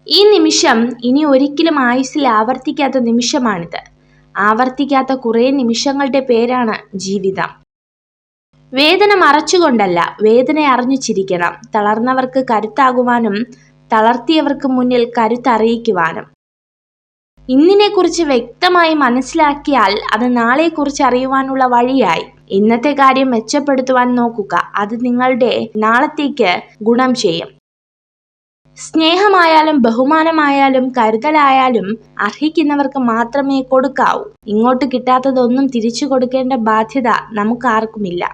ഈ നിമിഷം ഇനി ഒരിക്കലും ആയുസ്സിൽ ആവർത്തിക്കാത്ത നിമിഷമാണിത്. ആവർത്തിക്കാത്ത കുറേ നിമിഷങ്ങളുടെ പേരാണ് ജീവിതം. വേദന മറച്ചുകൊണ്ടല്ല, വേദന അറിഞ്ഞു ചിരിക്കണം. തളർന്നവർക്ക് കരുത്താകുവാനും തളർത്തിയവർക്ക് മുന്നിൽ കരുത്തറിയിക്കുവാനും. ഇന്നിനെക്കുറിച്ച് വ്യക്തമായി മനസ്സിലാക്കിയാൽ അത് നാളെക്കുറിച്ച് അറിയുവാനുള്ള വഴിയായി. ഇന്നത്തെ കാര്യം മെച്ചപ്പെടുത്തുവാൻ നോക്കുക. അത് നിങ്ങളുടെ നാളത്തേക്ക് ഗുണം ചെയ്യും. സ്നേഹമായാലും ബഹുമാനമായാലും കരുതലായാലും അർഹിക്കുന്നവർക്ക് മാത്രമേ കൊടുക്കാവൂ. ഇങ്ങോട്ട് കിട്ടാത്തതൊന്നും തിരിച്ചു കൊടുക്കേണ്ട ബാധ്യത നമുക്കാർക്കുമില്ല.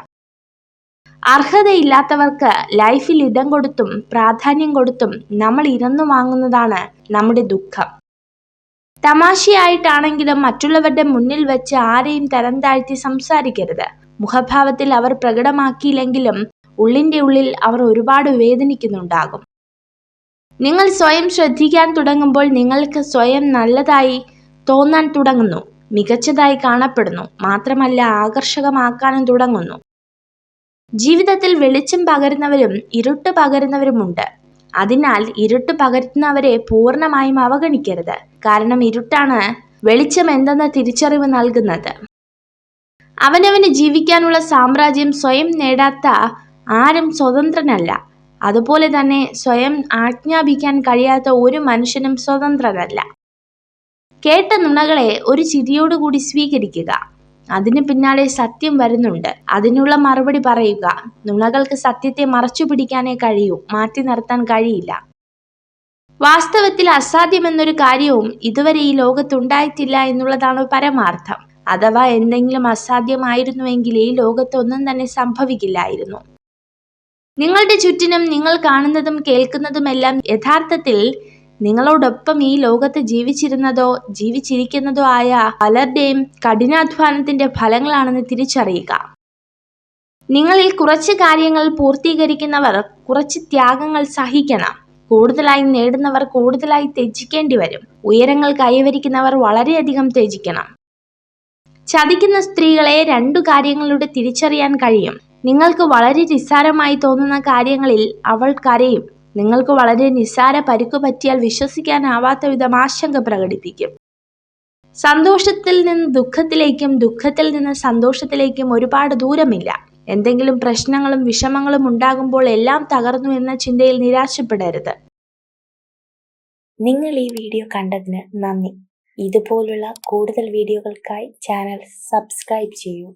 അർഹതയില്ലാത്തവർക്ക് ലൈഫിൽ ഇടം കൊടുത്തും പ്രാധാന്യം കൊടുത്തും നമ്മൾ ഇരന്നു വാങ്ങുന്നതാണ് നമ്മുടെ ദുഃഖം. തമാശയായിട്ടാണെങ്കിലും മറ്റുള്ളവരുടെ മുന്നിൽ വെച്ച് ആരെയും തരം താഴ്ത്തി സംസാരിക്കരുത്. മുഖഭാവത്തിൽ അവർ പ്രകടമാക്കിയില്ലെങ്കിലും ഉള്ളിന്റെ ഉള്ളിൽ അവർ ഒരുപാട് വേദനിക്കുന്നുണ്ടാകും. നിങ്ങൾ സ്വയം ശ്രദ്ധിക്കാൻ തുടങ്ങുമ്പോൾ നിങ്ങൾക്ക് സ്വയം നല്ലതായി തോന്നാൻ തുടങ്ങുന്നു, മികച്ചതായി കാണപ്പെടുന്നു, മാത്രമല്ല ആകർഷകമാക്കാനും തുടങ്ങുന്നു. ജീവിതത്തിൽ വെളിച്ചം പകരുന്നവരും ഇരുട്ട് പകരുന്നവരുമുണ്ട്. അതിനാൽ ഇരുട്ട് പകരുന്നവരെ പൂർണ്ണമായും അവഗണിക്കരുത്. കാരണം ഇരുട്ടാണ് വെളിച്ചം എന്തെന്ന തിരിച്ചറിവ് നൽകുന്നത്. അവനവന് ജീവിക്കാനുള്ള സാമ്രാജ്യം സ്വയം നേടാത്ത ആരും സ്വതന്ത്രനല്ല. അതുപോലെ തന്നെ സ്വയം ആജ്ഞാപിക്കാൻ കഴിയാത്ത ഒരു മനുഷ്യനും സ്വതന്ത്രനല്ല. കേട്ട നുണകളെ ഒരു ചിരിയോടുകൂടി സ്വീകരിക്കുക. അതിന് പിന്നാലെ സത്യം വരുന്നുണ്ട്, അതിനുള്ള മറുപടി പറയുക. നുണകൾക്ക് സത്യത്തെ മറച്ചു പിടിക്കാനേ കഴിയൂ, മാറ്റി നിർത്താൻ കഴിയില്ല. വാസ്തവത്തിൽ അസാധ്യമെന്നൊരു കാര്യവും ഇതുവരെ ഈ ലോകത്തുണ്ടായിട്ടില്ല എന്നുള്ളതാണ് പരമാർത്ഥം. അഥവാ എന്തെങ്കിലും അസാധ്യമായിരുന്നുവെങ്കിൽ ഈ ലോകത്ത് ഒന്നും തന്നെ സംഭവിക്കില്ലായിരുന്നു. നിങ്ങളുടെ ചുറ്റിനും നിങ്ങൾ കാണുന്നതും കേൾക്കുന്നതുമെല്ലാം യഥാർത്ഥത്തിൽ നിങ്ങളോടൊപ്പം ഈ ലോകത്ത് ജീവിച്ചിരുന്നതോ ജീവിച്ചിരിക്കുന്നതോ ആയ പലരുടെയും കഠിനാധ്വാനത്തിന്റെ ഫലങ്ങളാണെന്ന് തിരിച്ചറിയുക. നിങ്ങളിൽ കുറച്ച് കാര്യങ്ങൾ പൂർത്തീകരിക്കുന്നവർ കുറച്ച് ത്യാഗങ്ങൾ സഹിക്കണം. കൂടുതലായി നേടുന്നവർ കൂടുതലായി ത്യജിക്കേണ്ടി വരും. ഉയരങ്ങൾ കൈവരിക്കുന്നവർ വളരെയധികം ത്യജിക്കണം. ചതിക്കുന്ന സ്ത്രീകളെ 2 കാര്യങ്ങളിലൂടെ തിരിച്ചറിയാൻ കഴിയും. നിങ്ങൾക്ക് വളരെ നിസ്സാരമായി തോന്നുന്ന കാര്യങ്ങളിൽ അവൾ കരയും. നിങ്ങൾക്ക് വളരെ നിസ്സാര പരിക്കു പറ്റിയാൽ വിശ്വസിക്കാനാവാത്ത വിധം ആശങ്ക പ്രകടിപ്പിക്കും. സന്തോഷത്തിൽ നിന്ന് ദുഃഖത്തിലേക്കും ദുഃഖത്തിൽ നിന്ന് സന്തോഷത്തിലേക്കും ഒരുപാട് ദൂരമില്ല. എന്തെങ്കിലും പ്രശ്നങ്ങളും വിഷമങ്ങളും ഉണ്ടാകുമ്പോൾ എല്ലാം തകർന്നു എന്ന ചിന്തയിൽ നിരാശപ്പെടരുത്. നിങ്ങൾ ഈ വീഡിയോ കണ്ടതിന് നന്ദി. ഇതുപോലുള്ള കൂടുതൽ വീഡിയോകൾക്കായി ചാനൽ സബ്സ്ക്രൈബ് ചെയ്യൂ.